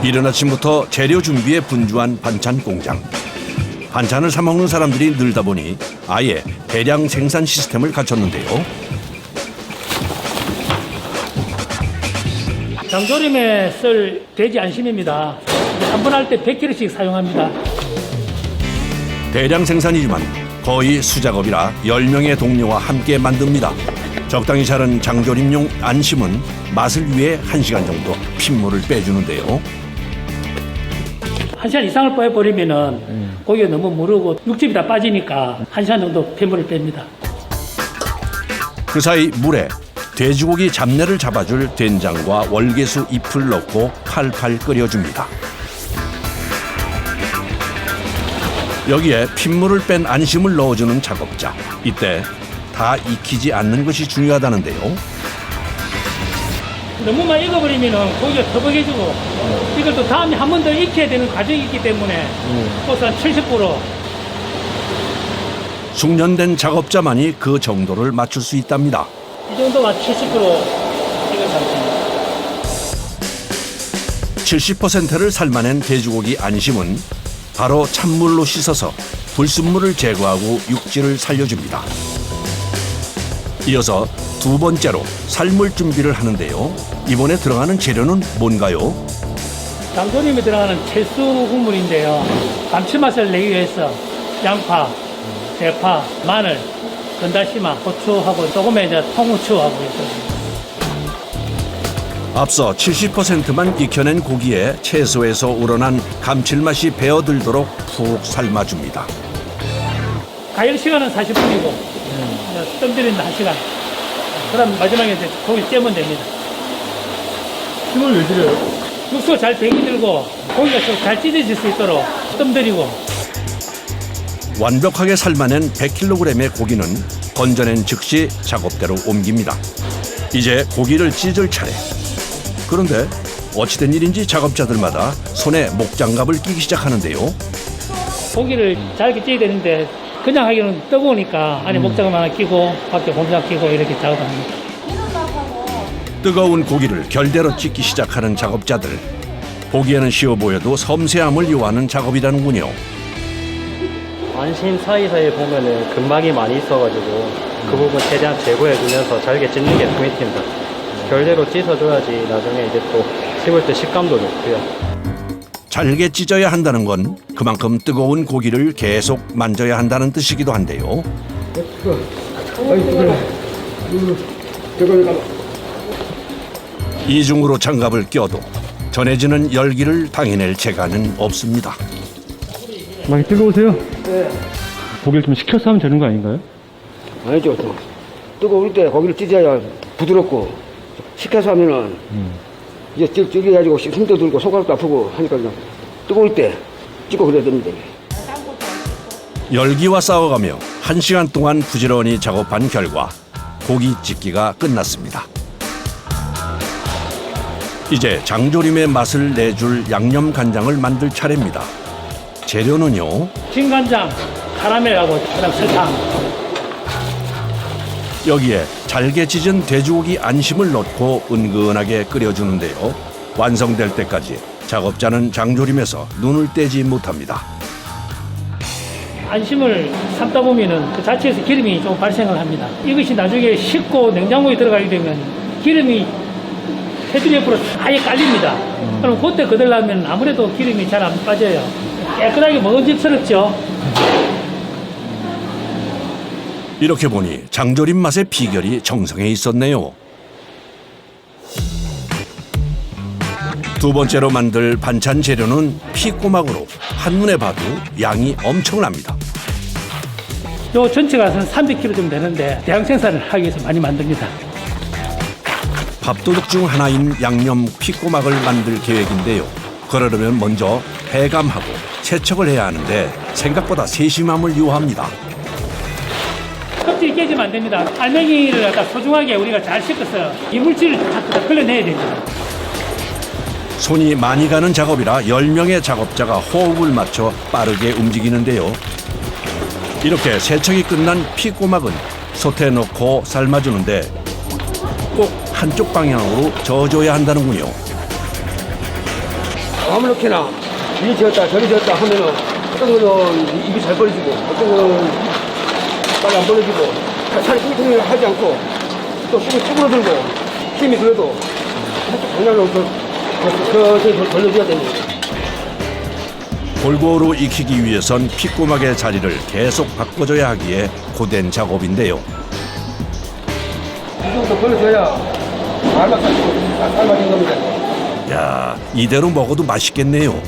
이른 아침부터 재료 준비에 분주한 반찬 공장. 반찬을 사 먹는 사람들이 늘다 보니 아예 대량 생산 시스템을 갖췄는데요. 장조림에 쓸 돼지 안심입니다. 한 번 할 때 100kg씩 사용합니다. 대량 생산이지만 거의 수작업이라 10명의 동료와 함께 만듭니다. 적당히 자른 장조림용 안심은 맛을 위해 1시간 정도 핏물을 빼주는데요. 1시간 이상을 빼버리면은 고기가 너무 무르고 육즙이 다 빠지니까 1시간 정도 핏물을 뺍니다. 그 사이 물에 돼지고기 잡내를 잡아줄 된장과 월계수 잎을 넣고 팔팔 끓여줍니다. 여기에 핏물을 뺀 안심을 넣어주는 작업자. 이때 다 익히지 않는 것이 중요하다는데요. 너무만 익어버리면 고기가 터벅해지고 이걸 또 다음에 한 번 더 익혀야 되는 과정이 있기 때문에 우선 70% 숙련된 작업자만이 그 정도를 맞출 수 있답니다. 이 정도가 70% 익은 상태입니다. 70%를 삶아낸 돼지고기 안심은 바로 찬물로 씻어서 불순물을 제거하고 육질을 살려줍니다. 이어서 두 번째로 삶을 준비를 하는데요. 이번에 들어가는 재료는 뭔가요? 장조림에 들어가는 채소 국물인데요. 감칠맛을 내기 위해서 양파, 대파, 마늘, 건다시마, 고추하고 조금의 이제 통후추하고 있습니다. 앞서 70%만 익혀낸 고기에 채소에서 우러난 감칠맛이 배어들도록 푹 삶아줍니다. 가열 시간은 40분이고 뜸 들이는 1시간. 그다음 마지막에 이제 고기 째면 됩니다. 힘을 왜 들여요? 육수가 잘 배기 들고 고기가 좀 잘 찢어질 수 있도록 뜸 들이고. 완벽하게 삶아낸 100kg의 고기는 건져낸 즉시 작업대로 옮깁니다. 이제 고기를 찢을 차례. 그런데 어찌된 일인지 작업자들마다 손에 목장갑을 끼기 시작하는데요. 고기를 잘게 찢어야 되는데 그냥 하기는 뜨거우니까 안에 목장갑 하나 끼고 밖에 곰장 끼고 이렇게 작업합니다. 뜨거운 고기를 결대로 찢기 시작하는 작업자들. 보기에는 쉬워 보여도 섬세함을 요하는 작업이라는군요. 안심 사이사이에 보면은 근막이 많이 있어가지고 그 부분 최대한 제거해주면서 잘게 찢는 게 포인트입니다. 결대로 찢어줘야지 나중에 이제 또 씹을 때 식감도 좋고요. 잘게 찢어야 한다는 건 그만큼 뜨거운 고기를 계속 만져야 한다는 뜻이기도 한데요. 이중으로 장갑을 껴도 전해지는 열기를 당해낼 재간은 없습니다. 많이 뜨거우세요? 네. 고기를 좀 식혀서 하면 되는 거 아닌가요? 아니죠. 또 뜨거울 때 고기를 찢어야 부드럽고 식혀서 하면은 이제 찔해가지고 힘도 들고 손가락도 아프고 하니까 그냥 뜨거울 때 찢고 그래야 됩니다. 열기와 싸워가며 1시간 동안 부지런히 작업한 결과 고기 찢기가 끝났습니다. 이제 장조림의 맛을 내줄 양념 간장을 만들 차례입니다. 재료는요. 진간장, 카라멜하고 그다음 설탕. 여기에 잘게 찢은 돼지고기 안심을 넣고 은근하게 끓여주는데요. 완성될 때까지 작업자는 장조림에서 눈을 떼지 못합니다. 안심을 삶다 보면은 그 자체에서 기름이 좀 발생을 합니다. 이것이 나중에 식고 냉장고에 들어가게 되면 기름이 테두리 옆으로 아예 깔립니다. 그럼 그때 거들려면 아무래도 기름이 잘 안 빠져요. 깨끗하게 먹음직스럽죠. 이렇게 보니 장조림 맛의 비결이 정성에 있었네요. 두 번째로 만들 반찬 재료는 피꼬막으로 한눈에 봐도 양이 엄청납니다. 요 전체가 한 300kg 좀 되는데 대량 생산을 하기 위해서 많이 만듭니다. 밥도둑 중 하나인 양념 피꼬막을 만들 계획인데요. 그러려면 먼저 해감하고 세척을 해야 하는데 생각보다 세심함을 요합니다. 껍질이 깨지면 안 됩니다. 알맹이를 갖다 소중하게 우리가 잘 씻어서 이물질을 다 걸러내야 됩니다. 손이 많이 가는 작업이라 10명의 작업자가 호흡을 맞춰 빠르게 움직이는데요. 이렇게 세척이 끝난 피꼬막은 솥에 넣고 삶아주는데 꼭 한쪽 방향으로 저어줘야 한다는군요. 아무렇게나 이리 지었다 저리 지었다 하면은 어떤 거는 입이 잘 벌어지고 어떤 거는 빨리 안 벌어지고 차라리 뚱뚱이 하지 않고 또 숨이 쭈그러들고 힘이 들어도 한쪽 방향으로 천천히 돌려줘야 됩니다. 골고루 익히기 위해선 피꼬막의 자리를 계속 바꿔줘야 하기에 고된 작업인데요. 이 정도 벌려줘야 삶아진 겁니다. 야, 이대로 먹어도 맛있겠네요.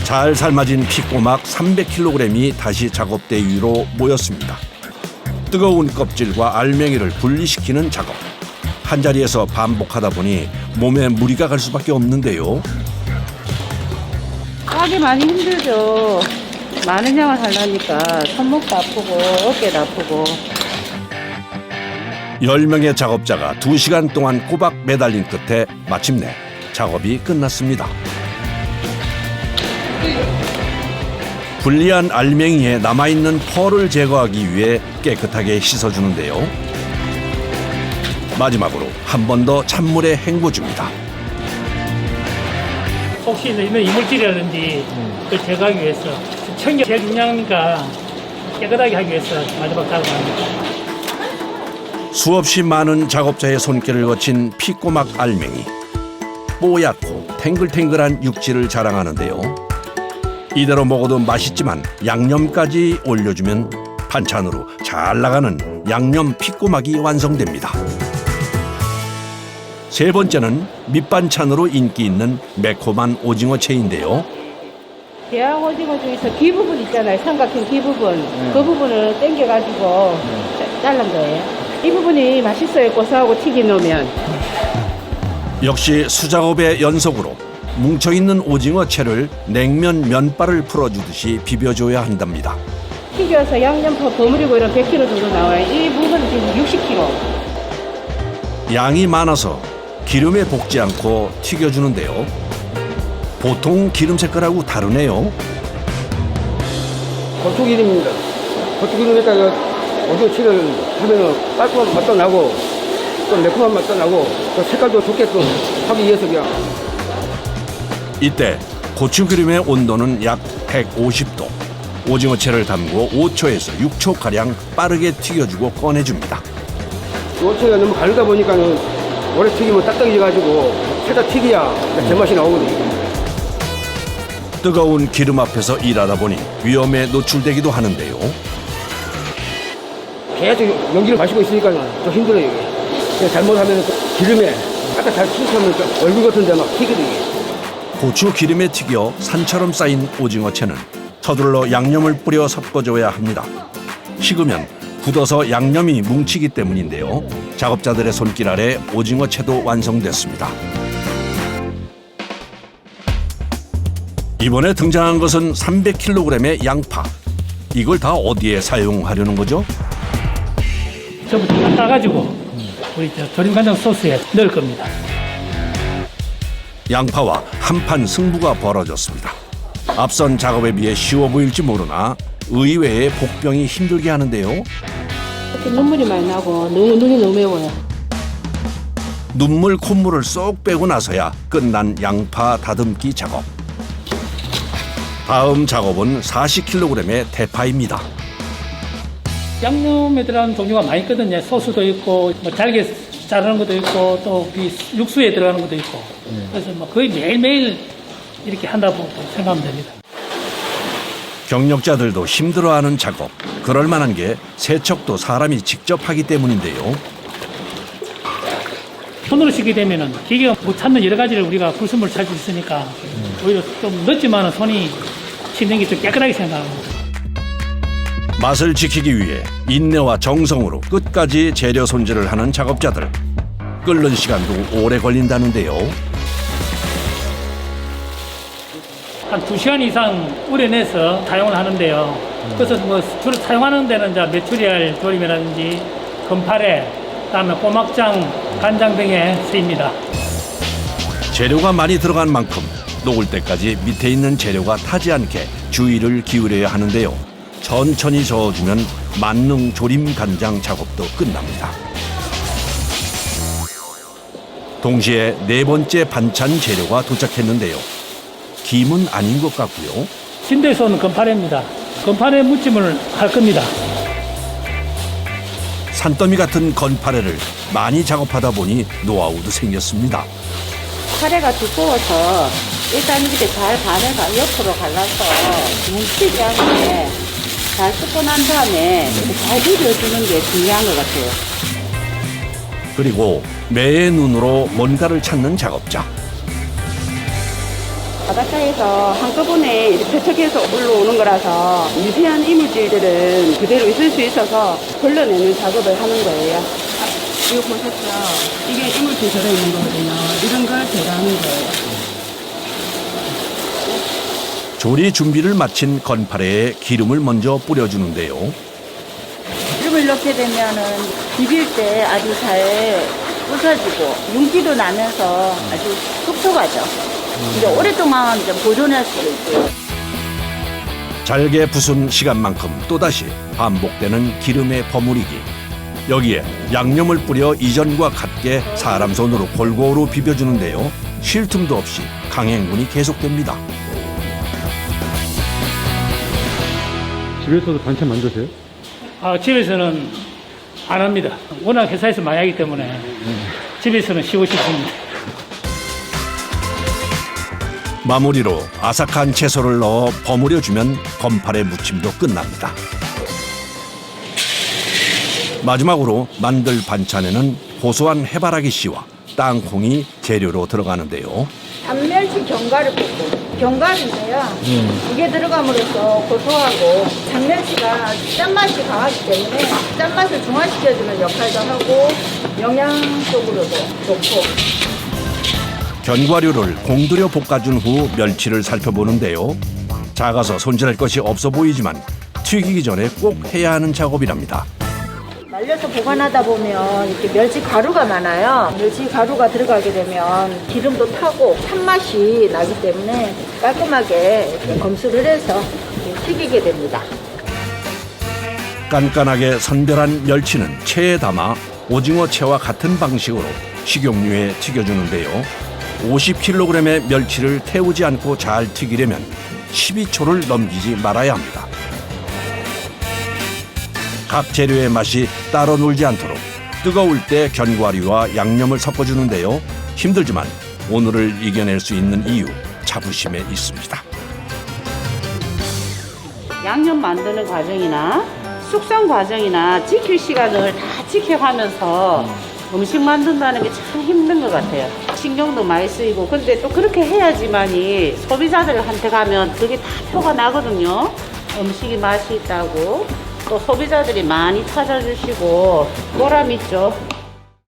잘 삶아진 피꼬막 300kg이 다시 작업대 위로 모였습니다. 뜨거운 껍질과 알맹이를 분리시키는 작업. 한자리에서 반복하다 보니 몸에 무리가 갈 수밖에 없는데요. 하기 많이 힘들죠. 많은 양을 하려니까 손목도 아프고 어깨도 아프고. 10명의 작업자가 2시간 동안 꼬박 매달린 끝에 마침내 작업이 끝났습니다. 불리한 알맹이에 남아있는 펄을 제거하기 위해 깨끗하게 씻어주는데요. 마지막으로 한 번 더 찬물에 헹궈줍니다. 혹시 있는 이물질이라든지 그걸 제거하기 위해서 청결 제일 중요하니까 깨끗하게 하기 위해서 마지막 작업합니다. 수없이 많은 작업자의 손길을 거친 피꼬막 알맹이. 뽀얗고 탱글탱글한 육질을 자랑하는데요. 이대로 먹어도 맛있지만 양념까지 올려주면 반찬으로 잘 나가는 양념 피꼬막이 완성됩니다. 세 번째는 밑반찬으로 인기 있는 매콤한 오징어채인데요. 대왕 오징어 중에서 귀 부분 있잖아요. 삼각형 귀 부분. 그 부분을 당겨가지고 자른 거예요. 이 부분이 맛있어요. 고소하고 튀겨 놓으면. 역시 수작업의 연속으로 뭉쳐있는 오징어채를 냉면 면발을 풀어주듯이 비벼줘야 한답니다. 튀겨서 양념 버무리고 이런 100kg 정도 나와요. 이 부분은 지금 60kg. 양이 많아서 기름에 볶지 않고 튀겨주는데요. 보통 기름 색깔하고 다르네요. 고추기름입니다. 고추기름에다가 오징어채를 하면은 깔끔한 맛도 나고 또 매콤한 맛도 나고 또 색깔도 좋게끔 하기 위해서 그냥. 이때 고추기름의 온도는 약 150도. 오징어채를 담고 5초에서 6초가량 빠르게 튀겨주고 꺼내줍니다. 오징어가 너무 가르다 보니까는 오래 튀기면 딱딱해져가지고 채다 튀겨야 제맛이 나오거든요. 뜨거운 기름 앞에서 일하다 보니 위험에 노출되기도 하는데요. 계속 연기를 마시고 있으니까 좀 힘들어요. 이게. 그냥 잘못하면 기름에 아까 잘 튀기면 얼굴 같은 데 막 튀거든요. 고추 기름에 튀겨 산처럼 쌓인 오징어채는 서둘러 양념을 뿌려 섞어줘야 합니다. 식으면 굳어서 양념이 뭉치기 때문인데요. 작업자들의 손길 아래 오징어채도 완성됐습니다. 이번에 등장한 것은 300kg의 양파. 이걸 다 어디에 사용하려는 거죠? 전부 다 따가지고 우리 조림간장 소스에 넣을 겁니다. 양파와 한판 승부가 벌어졌습니다. 앞선 작업에 비해 쉬워 보일지 모르나 의외의 복병이 힘들게 하는데요. 이렇게 눈물이 많이 나고 눈이 너무 매워요. 눈물 콧물을 쏙 빼고 나서야 끝난 양파 다듬기 작업. 다음 작업은 40kg의 대파입니다. 양념에 들어가는 종류가 많이 있거든요. 소스도 있고 뭐 잘게 자르는 것도 있고 또 육수에 들어가는 것도 있고 그래서 뭐 거의 매일매일 이렇게 한다고 생각하면 됩니다. 경력자들도 힘들어하는 작업. 그럴 만한 게 세척도 사람이 직접 하기 때문인데요. 손으로 씻게 되면은 기계가 못 찾는 여러 가지를 우리가 불순물을 찾을 수 있으니까 오히려 좀 늦지만은 손이 씻는 게 좀 깨끗하게 생각합니다. 맛을 지키기 위해 인내와 정성으로 끝까지 재료 손질을 하는 작업자들. 끓는 시간도 오래 걸린다는데요. 한 2시간 이상 우려내서 사용을 하는데요. 그래서 뭐 주로 사용하는 데는 이제 메추리알 조림이라든지 건파래, 그다음에 꼬막장, 간장 등에 쓰입니다. 재료가 많이 들어간 만큼 녹을 때까지 밑에 있는 재료가 타지 않게 주의를 기울여야 하는데요. 천천히 저어주면 만능 조림 간장 작업도 끝납니다. 동시에 네 번째 반찬 재료가 도착했는데요. 김은 아닌 것 같고요. 진도에서 오는 건파래입니다. 건파래 무침을 할 겁니다. 산더미 같은 건파래를 많이 작업하다 보니 노하우도 생겼습니다. 카레가 두꺼워서 일단 이렇게 잘 반을 옆으로 갈라서 뭉치지 않게 잘 뜯고 난 다음에 이렇게 잘 비벼주는 게 중요한 것 같아요. 그리고 매의 눈으로 뭔가를 찾는 작업자. 바닷가에서 한꺼번에 이렇게 표척해서 올라오는 거라서 미세한 이물질들은 그대로 있을 수 있어서 걸러내는 작업을 하는 거예요. 이거 보셨죠? 이게 이물질 들어있는 거거든요. 이런 걸 제거하는 거예요. 조리 준비를 마친 건파래에 기름을 먼저 뿌려주는데요. 기름을 넣게 되면은 비빌 때 아주 잘 부서지고 윤기도 나면서 아주 촉촉하죠. 이제 오랫동안 이제 보존할 수 있고요. 잘게 부순 시간만큼 또다시 반복되는 기름의 버무리기. 여기에 양념을 뿌려 이전과 같게 사람 손으로 골고루 비벼주는데요. 쉴 틈도 없이 강행군이 계속됩니다. 집에서도 반찬 만드세요? 집에서는 안 합니다. 워낙 회사에서 많이 하기 때문에 집에서는 쉬고 싶습니다. 마무리로 아삭한 채소를 넣어 버무려주면 건파래 무침도 끝납니다. 마지막으로 만들 반찬에는 고소한 해바라기 씨와 땅콩이 재료로 들어가는데요. 단멸치 견과를 볶고 견과류인데요. 이게 들어감으로써 고소하고 장멸치가 짠맛이 강하기 때문에 짠맛을 중화시켜주는 역할도 하고 영양적으로도 좋고. 견과류를 공들여 볶아준 후 멸치를 살펴보는데요. 작아서 손질할 것이 없어 보이지만 튀기기 전에 꼭 해야 하는 작업이랍니다. 말려서 보관하다 보면 이렇게 멸치 가루가 많아요. 멸치 가루가 들어가게 되면 기름도 타고 탄맛이 나기 때문에 깔끔하게 이렇게 검수를 해서 이렇게 튀기게 됩니다. 깐깐하게 선별한 멸치는 체에 담아 오징어 채와 같은 방식으로 식용유에 튀겨주는데요. 50kg의 멸치를 태우지 않고 잘 튀기려면 12초를 넘기지 말아야 합니다. 각 재료의 맛이 따로 놀지 않도록 뜨거울 때 견과류와 양념을 섞어주는데요. 힘들지만 오늘을 이겨낼 수 있는 이유, 자부심에 있습니다. 양념 만드는 과정이나 숙성 과정이나 지킬 시간을 다 지켜가면서 음식 만든다는 게 참 힘든 것 같아요. 신경도 많이 쓰이고 근데 또 그렇게 해야지만이 소비자들한테 가면 그게 다 표가 나거든요. 음식이 맛이 있다고 또 소비자들이 많이 찾아주시고 보람 있죠.